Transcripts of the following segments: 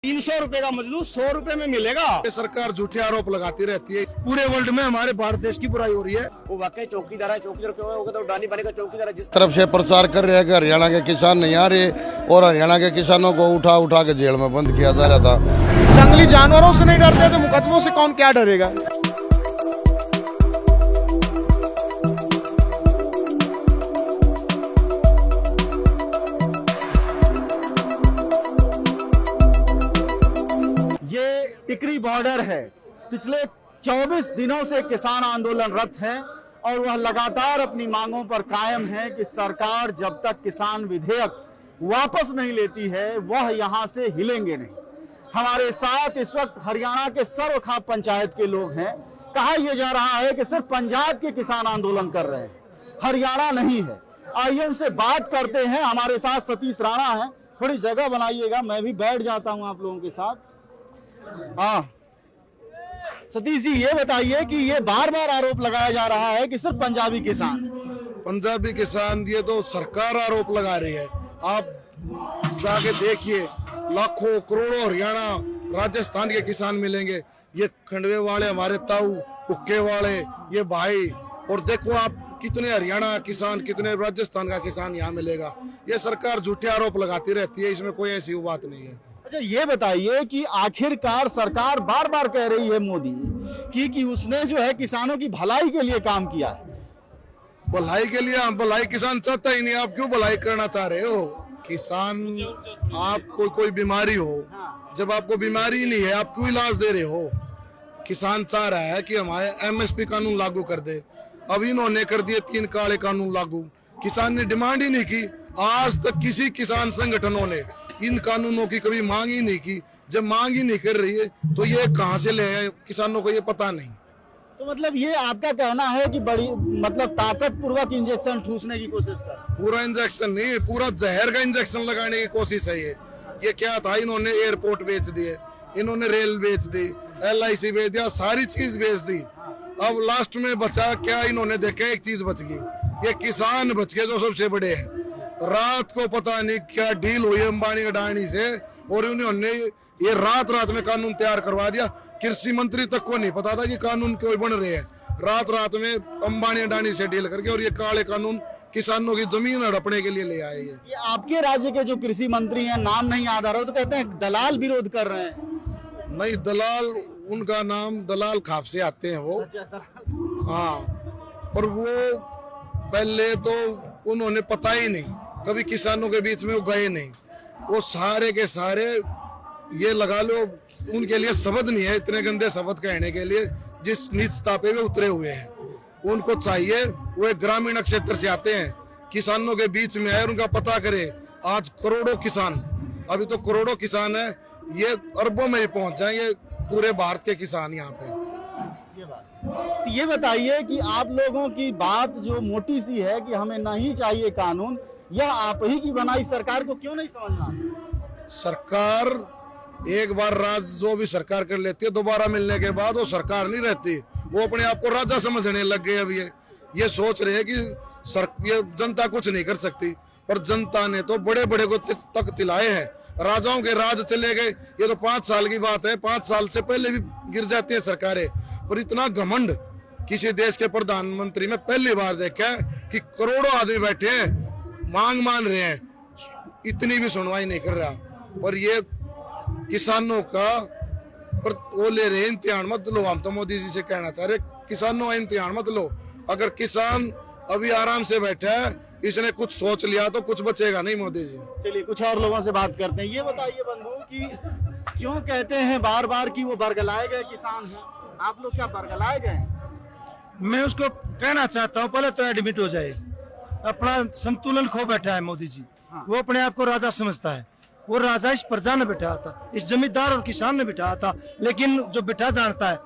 300 रुपए का मजदूर 100 रुपए में मिलेगा। सरकार झूठे आरोप लगाती रहती है। पूरे वर्ल्ड में हमारे भारत देश की बुराई हो रही है। वो वाकई चौकीदार है, चौकीदार क्यों है? होगा तो डानी बनेगा चौकीदार है। जिस तरफ से प्रचार कर रहे हैं कि हरियाणा के किसान नहीं आ रहे और हरियाणा के किसानों को उठा उठा के जेल में बंद किया जा रहा था। जंगली जानवरों से नहीं डरते तो मुकदमों से कौन क्या डरेगा। ये टिकरी बॉर्डर है। पिछले 24 दिनों से किसान आंदोलनरत हैं और वह लगातार अपनी मांगों पर कायम है कि सरकार जब तक किसान विधेयक वापस नहीं लेती है वह यहां से हिलेंगे नहीं। हमारे साथ इस वक्त हरियाणा के सर्वखाप पंचायत के लोग हैं। कहा यह जा रहा है कि सिर्फ पंजाब के किसान आंदोलन कर रहे हैं, हरियाणा नहीं है। आइए उनसे बात करते हैं। हमारे साथ सतीश राणा है। थोड़ी जगह बनाइएगा, मैं भी बैठ जाता हूं आप लोगों के साथ। हाँ सतीश जी, ये बताइए कि ये बार बार आरोप लगाया जा रहा है कि सिर्फ पंजाबी किसान, ये तो सरकार आरोप लगा रही है। आप जाके देखिए, लाखों करोड़ों हरियाणा राजस्थान के किसान मिलेंगे। ये खंडवे वाले, हमारे ताऊ हुक्के वाले, ये भाई, और देखो आप कितने हरियाणा किसान, कितने राजस्थान का किसान यहाँ मिलेगा। ये सरकार झूठे आरोप लगाती रहती है, इसमें कोई ऐसी बात नहीं है। अच्छा ये बताइए कि आखिरकार सरकार बार बार कह रही है मोदी कि उसने जो है किसानों की भलाई के लिए काम किया है। भलाई के लिए? हम भलाई किसान चाहता ही नहीं। आप क्यों भलाई करना चाह रहे हो? किसान, आपको कोई बीमारी हो, जब आपको बीमारी नहीं है आप क्यों इलाज दे रहे हो? किसान चाह रहा है कि हमारे MSP कानून लागू कर दे। अब इन्होंने कर दिए 3 काले कानून लागू। किसान ने डिमांड ही नहीं की। आज तक किसी किसान संगठनों ने इन कानूनों की कभी मांग ही नहीं की। जब मांग ही नहीं कर रही है तो ये कहां से ले आए, किसानों को ये पता नहीं। तो मतलब ये आपका कहना है कि बड़ी मतलब ताकतपूर्वक इंजेक्शन ठूसने की कोशिश कर। पूरा इंजेक्शन नहीं, पूरा जहर का इंजेक्शन लगाने की कोशिश है। ये क्या था? इन्होंने एयरपोर्ट बेच दिए, इन्होंने रेल बेच दी, LIC बेच दिया, सारी चीज बेच दी। अब लास्ट में बचा क्या? इन्होंने देखा एक चीज बच गई, ये किसान बच गए जो सबसे बड़े हैं। रात को पता नहीं क्या डील हुई अंबानी अडानी से, और उन्होंने ये रात में कानून तैयार करवा दिया। कृषि मंत्री तक को नहीं पता था कि कानून क्यों बन रहे हैं। रात में अंबानी अडानी से डील करके और ये काले कानून किसानों की जमीन हड़पने के लिए ले आए। ये आपके राज्य के जो कृषि मंत्री हैं, नाम नहीं याद आ रहा, तो कहते हैं दलाल विरोध कर रहे हैं। नहीं, दलाल, उनका नाम दलाल खाप से आते हैं वो। हाँ, पर वो पहले तो उन्होंने पता ही नहीं, कभी किसानों के बीच में वो गए नहीं। वो सारे के सारे, ये लगा लो, उनके लिए शब्द नहीं है इतने गंदे शब्द कहने के लिए जिस नीचता पे वे उतरे हुए हैं। उनको चाहिए, वो एक ग्रामीण क्षेत्र से आते हैं, किसानों के बीच में है, उनका पता करे। आज करोड़ों किसान, अभी तो करोड़ों किसान है, ये अरबों में ही पहुंच जाएंगे पूरे भारत के किसान यहाँ पे। ये बताइए कि आप लोगों की बात जो मोटी सी है कि हमें नहीं चाहिए कानून, यह आप ही की बनाई सरकार को क्यों नहीं समझना? सरकार एक बार राज जो भी सरकार कर लेती है, दोबारा मिलने के बाद वो सरकार नहीं रहती। वो अपने आप को राजा समझने लग गए। अब ये सोच रहे हैं कि ये जनता कुछ नहीं कर सकती, पर जनता ने तो बड़े बड़े को तक तिलाए हैं। राजाओं के राज चले गए, ये तो 5 साल की बात है। 5 साल से पहले भी गिर जाती है सरकारें। पर इतना घमंड किसी देश के प्रधानमंत्री में पहली बार देखा है कि करोड़ों आदमी बैठे हैं, मांग मान रहे हैं, इतनी भी सुनवाई नहीं कर रहा। पर ये किसानों का पर वो ले रहे इम्तिहान मत लो। हम तो मोदी जी से कहना चाह रहे, किसानों का इम्तिहान मत लो। अगर किसान अभी आराम से बैठा है, इसने कुछ सोच लिया तो कुछ बचेगा नहीं मोदी जी। चलिए कुछ और लोगों से बात करते हैं। ये बताइए बंधु कि क्यों कहते हैं बार बार कि वो बरगलाए गए किसान हैं? आप लोग क्या बरगलाए गए? मैं उसको कहना चाहता हूँ, पहले तो एडमिट हो जाए। अपना संतुलन खो बैठा है मोदी जी। वो अपने आप को राजा समझता है। वो राजा इस प्रजा ने बिठाया था, इस जमींदार और किसान ने बिठाया था। लेकिन जो बिठा जानता है,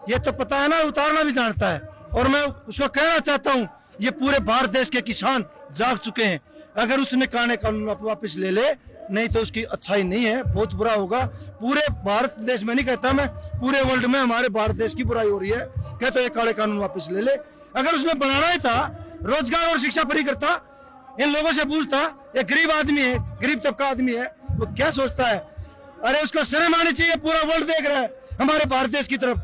ये तो पता है ना, उतारना भी जानता है। और मैं उसको कहना चाहता हूँ, ये पूरे भारत देश के किसान जाग चुके हैं। अगर उसने काले कानून वापस ले ले, नहीं तो उसकी अच्छाई नहीं है, बहुत बुरा होगा। पूरे भारत देश में नहीं कहता मैं, पूरे वर्ल्ड में हमारे भारत देश की बुराई हो रही है। कहते ये काले कानून वापस ले ले। अगर उसने बनाना ही था, रोजगार और शिक्षा फ्री करता, इन लोगों से पूछता, ये गरीब आदमी है, गरीब तबका आदमी है, वो क्या सोचता है। अरे उसको शर्म आनी चाहिए, पूरा वर्ल्ड देख रहा है हमारे भारत देश की तरफ,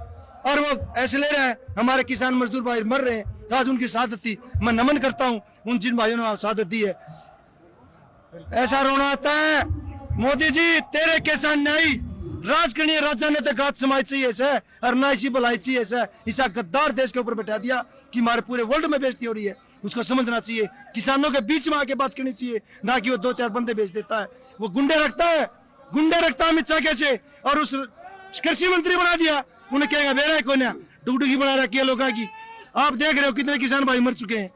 और वो ऐसे ले रहा है। हमारे किसान मजदूर भाई मर रहे हैं, आज उनकी शहादत थी। मैं नमन करता हूँ उन जिन भाइयों ने शहादत दी है। ऐसा रोना आता है मोदी जी तेरे किसान न्यायी राज करनी राजा ने तो गात समाज चाहिए से और ना इसी भलाई चाहिए से, ऐसा गद्दार देश के ऊपर बैठा दिया कि हमारे पूरे वर्ल्ड में बेइज्जती हो रही है। उसको समझना चाहिए, किसानों के बीच में आके बात करनी चाहिए, ना कि वो 2-4 बंदे बेच देता है। वो गुंडे रखता है अमित शाह कैसे, और उस कृषि मंत्री बना दिया, उन्हें कहेगा बेरा को ना डुगडुगी बना रखी है लोगों की। आप देख रहे हो कितने किसान भाई मर चुके हैं,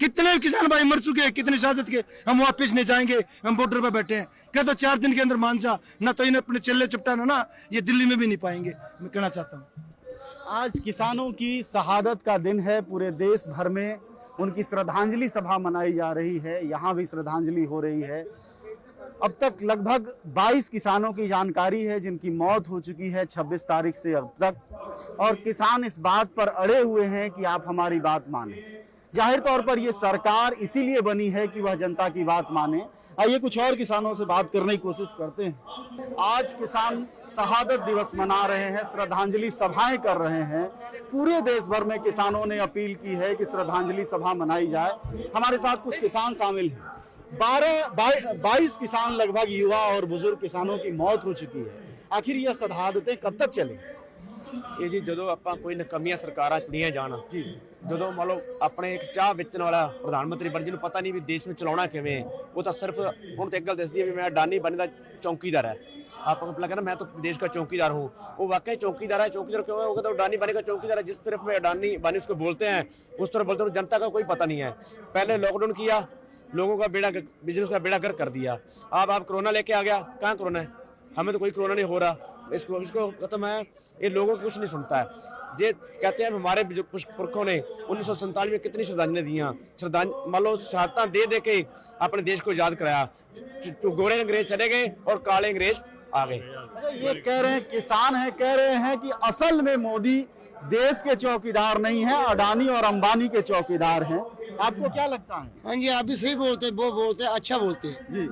कितने किसान भाई मर चुके हैं, कितनी शहादत के। हम वापिस नहीं जाएंगे, हम बॉर्डर पर बैठे हैं। क्या तो 4 दिन के अंदर मान जा, ना तो इन्हें अपने चल्ले चपटाना ना, ये दिल्ली में भी नहीं पाएंगे। मैं कहना चाहता हूँ आज किसानों की शहादत का दिन है, पूरे देश भर में उनकी श्रद्धांजलि सभा मनाई जा रही है, यहाँ भी श्रद्धांजलि हो रही है। अब तक लगभग 22 किसानों की जानकारी है जिनकी मौत हो चुकी है 26 तारीख से अब तक, और किसान इस बात पर अड़े हुए हैं कि आप हमारी बात माने। जाहिर तौर पर यह सरकार इसीलिए बनी है कि वह जनता की बात माने। आइए कुछ और किसानों से बात करने की कोशिश करते हैं। आज किसान शहादत दिवस मना रहे हैं, श्रद्धांजलि सभाएं कर रहे हैं। पूरे देश भर में किसानों ने अपील की है कि श्रद्धांजलि सभा मनाई जाए। हमारे साथ कुछ किसान शामिल हैं। 22 किसान लगभग युवा और बुजुर्ग किसानों की मौत हो चुकी है। आखिर यह शहादतें कब तक चलेंगी? ਇਹ ਜੀ ਜਦੋਂ ਆਪਾਂ ਕੋਈ ਨਕਮੀਆਂ ਸਰਕਾਰਾਂ ਚੁਣੀਆਂ ਜਾਣ ਜੀ, ਜਦੋਂ ਮੰਨ ਲਓ ਆਪਣੇ ਇੱਕ ਚਾਹ ਵੇਚਣ ਵਾਲਾ ਪ੍ਰਧਾਨ ਮੰਤਰੀ ਬਣ, ਜਿਹਨੂੰ ਪਤਾ ਨਹੀਂ ਵੀ ਦੇਸ਼ ਨੂੰ ਚਲਾਉਣਾ ਕਿਵੇਂ, ਉਹ ਤਾਂ ਸਿਰਫ ਹੁਣ ਤੇ ਇੱਕ ਗੱਲ ਦੱਸਦੀ ਹੈ ਵੀ ਮੈਂ ਅਡਾਨੀ ਬਣਨ ਦਾ ਚੌਕੀਦਾਰ ਹੈ। आप अपना कहना मैं तो देश का चौकीदार हूँ, वो वाकई चौकीदार है। चौकीदार क्यों है? वो कहता है अडानी बनेगा चौकीदार है। जिस तरफ में अडानी बानी उसको बोलते हैं उस तरफ बोलते हैं, जनता का कोई पता नहीं है। पहले लॉकडाउन किया, लोगों का बेड़ा बिजनेस का बेड़ा गर्क कर दिया। अब आप कोरोना लेके आ गया, कहाँ कोरोना है? हमें तो कोई कोरोना नहीं हो रहा। इसको खत्म है, ये लोगों को कुछ नहीं सुनता है। ये कहते हैं हमारे पुरखों ने 1947 में कितनी श्रद्धांजलि दिया, मान लो शहादत दे दे के अपने देश को याद कराया। गोरे अंग्रेज चले गए और काले अंग्रेज आ गए। ये कह रहे हैं, किसान है कह रहे हैं कि असल में मोदी देश के चौकीदार नहीं है, अडानी और अंबानी के चौकीदार हैं। आपको क्या लगता है? हाँ जी, आप भी सही बोलते हैं, वो बोलते हैं, अच्छा बोलते हैं जी।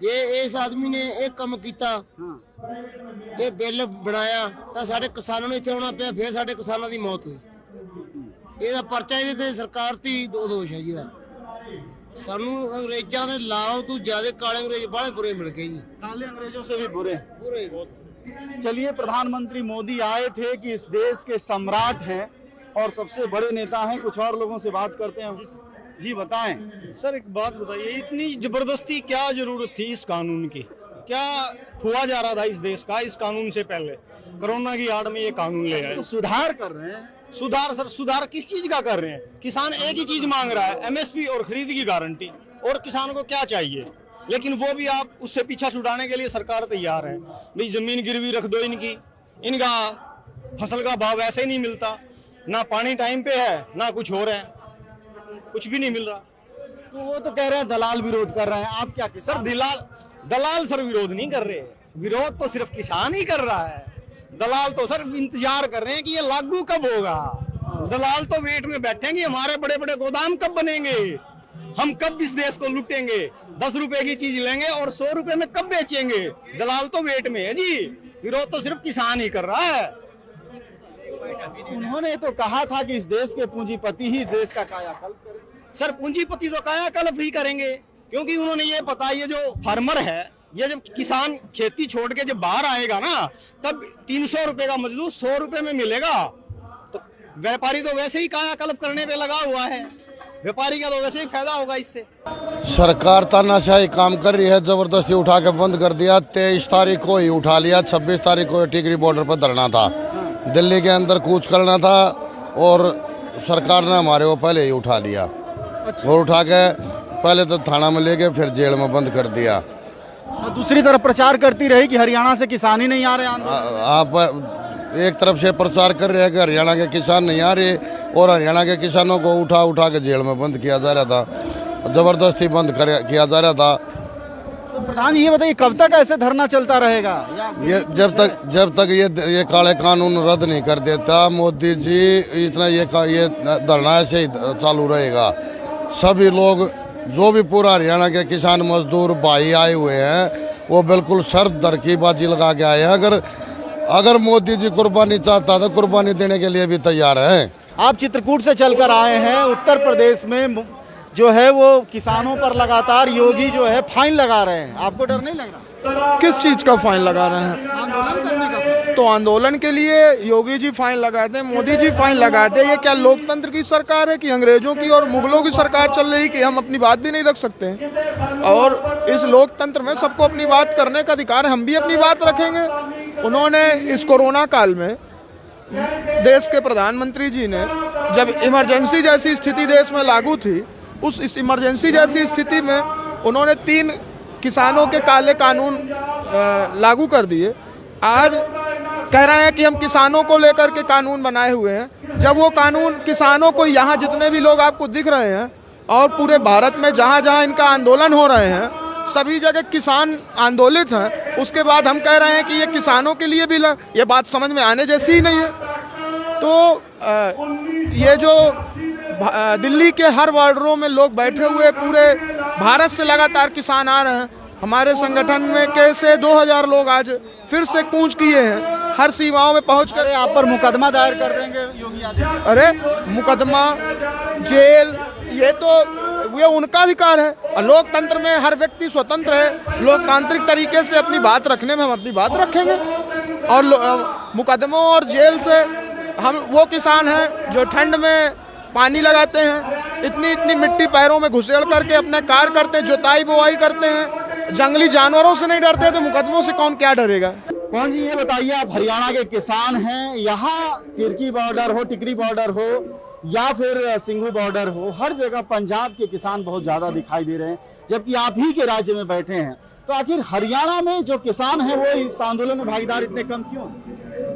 ये इस आदमी ने एक कम किया, ये बिल बनाया तो साढ़े किसानों ने इतने आना पाया, फिर साढ़े किसानों की मौत हुई। ये परचा ये सरकार ती दोष है जी। सानू अंग्रेजों के लाओ तू ज्यादा काले अंग्रेज बड़े बुरे मिल गए जी, काले अंग्रेजों से भी बुरे। चलिए, प्रधानमंत्री मोदी आए थे कि इस देश के सम्राट हैं और सबसे बड़े नेता हैं। कुछ और लोगों से बात करते हैं। जी बताएं। सर एक बात बताइए, इतनी जबरदस्ती क्या जरूरत थी इस कानून की? क्या खुआ जा रहा था इस देश का इस कानून से पहले? कोरोना की आड़ में ये कानून ले आए। तो सुधार कर रहे हैं। सुधार सर, सुधार किस चीज का कर रहे हैं? किसान एक ही चीज मांग रहा है, एमएसपी और खरीद की गारंटी। और किसान को क्या चाहिए? लेकिन वो भी आप उससे पीछा छुड़ाने के लिए सरकार तैयार है। भाई जमीन गिरवी रख दो इनकी, इनका फसल का भाव ऐसे ही नहीं मिलता, ना पानी टाइम पे है ना कुछ हो रहा है, कुछ भी नहीं मिल रहा। तो वो तो कह रहे हैं दलाल विरोध कर रहे हैं। आप क्या सर दलाल सर विरोध नहीं कर रहे, विरोध तो सिर्फ किसान ही कर रहा है। दलाल तो सर इंतजार कर रहे हैं कि ये लागू कब होगा। दलाल तो वेट में बैठेंगे, हमारे बड़े बड़े गोदाम कब बनेंगे, हम कब इस देश को लूटेंगे, 10 रुपए की चीज लेंगे और 100 रुपए में कब बेचेंगे। दलाल तो वेट में है जी, विरोध तो सिर्फ किसान ही कर रहा है। उन्होंने तो कहा था कि इस देश के पूंजीपति ही देश का कायाकल्प करेंगे। सर पूंजीपति तो कायाकल्प ही करेंगे, क्योंकि उन्होंने ये पता, ये जो फार्मर है, ये जब किसान खेती छोड़ के जब बाहर आएगा ना, तब 300 रुपए का मजदूर 100 रुपए में मिलेगा। तो व्यापारी तो वैसे ही कायाकल्प करने पे लगा हुआ है, व्यापारी का तो वैसे ही फायदा होगा इससे। सरकार तानाशाही काम कर रही है, जबरदस्ती उठा के बंद कर दिया। 23 तारीख को ही उठा लिया, 26 तारीख को टिकरी बॉर्डर पर धरना था, दिल्ली के अंदर कूच करना था, और सरकार ने हमारे को पहले ही उठा लिया। और उठा के पहले तो थाना में ले गए, फिर जेल में बंद कर दिया। और दूसरी तरफ प्रचार करती रही कि हरियाणा से किसान ही नहीं आ रहे। आप एक तरफ से प्रचार कर रहे हैं कि हरियाणा के किसान नहीं आ रहे, और हरियाणा के किसानों को उठा उठा के जेल में बंद किया जा रहा था, जबरदस्ती बंद किया जा रहा था। तो प्रधान ये बताइए, कब तक ऐसे धरना चलता रहेगा? ये जब तक ये काले कानून रद्द नहीं कर देता मोदी जी, इतना ये धरना ऐसे ही चालू रहेगा। सभी लोग, जो भी पूरा हरियाणा के किसान मजदूर भाई आए हुए हैं, वो बिल्कुल शर्त तरकीबाजी लगा के आए हैं। अगर मोदी जी कुर्बानी चाहता तो कुर्बानी देने के लिए भी तैयार है। आप चित्रकूट से चलकर आए हैं। उत्तर प्रदेश में जो है वो किसानों पर लगातार योगी जो है फाइन लगा रहे हैं, आपको डर नहीं लग रहा? किस चीज का फाइन लगा रहे हैं? आंदोलन करने का। तो आंदोलन के लिए योगी जी फाइन लगाते हैं, मोदी जी फाइन लगाते हैं। ये क्या लोकतंत्र की सरकार है कि अंग्रेजों की और मुगलों की सरकार चल रही कि हम अपनी बात भी नहीं रख सकते हैं? और इस लोकतंत्र में सबको अपनी बात करने का अधिकार है, हम भी अपनी बात रखेंगे। उन्होंने इस कोरोना काल में देश के प्रधानमंत्री जी ने जब इमरजेंसी जैसी स्थिति देश में लागू थी, उस इमरजेंसी जैसी स्थिति में उन्होंने 3 किसानों के काले कानून लागू कर दिए। आज कह रहे हैं कि हम किसानों को लेकर के कानून बनाए हुए हैं, जब वो कानून किसानों को यहाँ जितने भी लोग आपको दिख रहे हैं और पूरे भारत में जहाँ जहाँ इनका आंदोलन हो रहे हैं सभी जगह किसान आंदोलित हैं, उसके बाद हम कह रहे हैं कि ये किसानों के लिए भी ये बात समझ में आने जैसी ही नहीं है। तो ये जो दिल्ली के हर वार्डों में लोग बैठे हुए पूरे भारत से लगातार किसान आ रहे हैं। हमारे संगठन में कैसे 2000 लोग आज फिर से कूच किए हैं, हर सीमाओं में पहुंच कर। आप पर मुकदमा दायर कर देंगे योगी आदित्यनाथ? अरे मुकदमा, जेल, ये उनका अधिकार है। और लोकतंत्र में हर व्यक्ति स्वतंत्र है। लोकतांत्रिक तरीके से अपनी बात रखने में हम अपनी बात रखेंगे। और मुकदमों और जेल से हम वो किसान हैं जो ठंड में पानी लगाते हैं, इतनी मिट्टी पैरों में घुसेड़ करके अपना कार्य करते हैं, जुताई बुआई करते हैं, जंगली जानवरों से नहीं डरते, तो मुकदमों से कौन क्या डरेगा? कौन जी ये बताइए, आप हरियाणा के किसान हैं, यहाँ टिर्की बॉर्डर हो, टिकरी बॉर्डर हो या फिर सिंघू बॉर्डर हो, हर जगह पंजाब के किसान बहुत ज्यादा दिखाई दे रहे हैं, जबकि आप ही के राज्य में बैठे हैं। तो आखिर हरियाणा में जो किसान हैं वो इस आंदोलन में भागीदार इतने कम क्यों?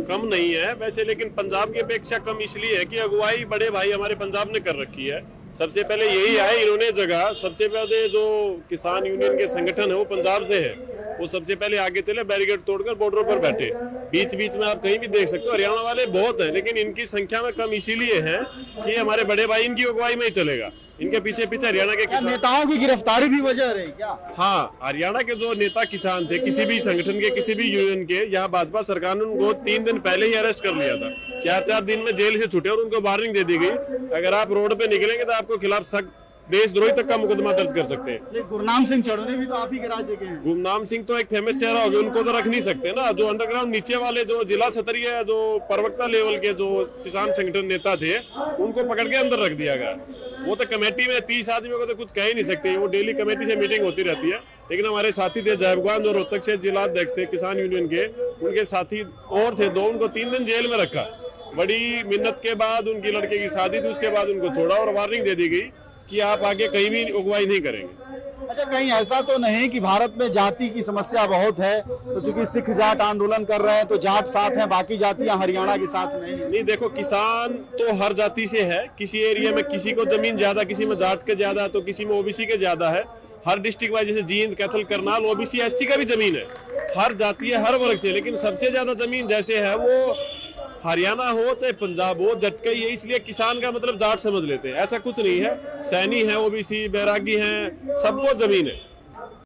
कम नहीं है वैसे, लेकिन पंजाब की अपेक्षा कम इसलिए है कि अगुवाई बड़े भाई हमारे पंजाब ने कर रखी है। सबसे पहले यही आए इन्होंने जगह, सबसे पहले जो किसान यूनियन के संगठन है वो पंजाब से है, वो सबसे पहले आगे चले, बैरिकेड तोड़कर बॉर्डर पर बैठे। बीच बीच में आप कहीं भी देख सकते हो हरियाणा वाले बहुत हैं, लेकिन इनकी संख्या में कम इसीलिए है कि हमारे बड़े भाई इनकी अगुवाई में ही चलेगा। इनके पीछे पीछे हरियाणा के किसान, नेताओं की गिरफ्तारी भी वजह रही क्या? हाँ, हरियाणा के जो नेता किसान थे किसी भी संगठन के, किसी भी यूनियन के, यहाँ भाजपा सरकार ने उनको 3 दिन पहले ही अरेस्ट कर लिया था। 4-4 दिन में जेल से छूटे और उनको वार्निंग दे दी गई, अगर आप रोड पे निकलेंगे तो आपको खिलाफ सख्त देशद्रोही तक का मुकदमा दर्ज कर सकते हैं। गुरनाम सिंह चढ़ने भी तो आप ही के राज्य के हैं। गुरनाम सिंह तो एक फेमस चेहरा हो गया, उनको तो रख नहीं सकते ना। जो अंडरग्राउंड नीचे वाले जो जिला स्तरीय जो प्रवक्ता लेवल के जो किसान संगठन नेता थे उनको पकड़ के अंदर रख दिया गया। वो तो कमेटी में 30 आदमियों को तो कुछ कह ही नहीं सकते, वो डेली कमेटी से मीटिंग होती रहती है। लेकिन हमारे साथी थे जयबगंज और रोहतक से जिला अध्यक्ष थे किसान यूनियन के, उनके साथी और थे 2, उनको 3 दिन जेल में रखा। बड़ी मिन्नत के बाद उनकी लड़के की शादी थी, उसके बाद उनको छोड़ा और वार्निंग दे दी गई कि आप आगे कहीं भी अगुवाई नहीं करेंगे। अच्छा, कहीं ऐसा तो नहीं कि भारत में जाति की समस्या बहुत है, तो चूंकि सिख जाट आंदोलन कर रहे हैं तो जाट साथ हैं, बाकी जातियां हरियाणा के साथ नहीं? देखो, किसान तो हर जाति से है, किसी एरिया में किसी को जमीन ज्यादा, किसी में जाट के ज्यादा, तो किसी में ओबीसी के ज्यादा है। हर डिस्ट्रिक्ट वाइज, जैसे जींद, कैथल, करनाल, ओबीसी एससी का भी जमीन है, हर जाति है, हर वर्ग से। लेकिन सबसे ज्यादा जमीन जैसे है वो हरियाणा हो चाहे पंजाब हो, झटका ही है। इसलिए किसान का मतलब जाट समझ लेते हैं, ऐसा कुछ नहीं है। सैनी है, ओबीसी, बैरागी हैं, सबको जमीन है।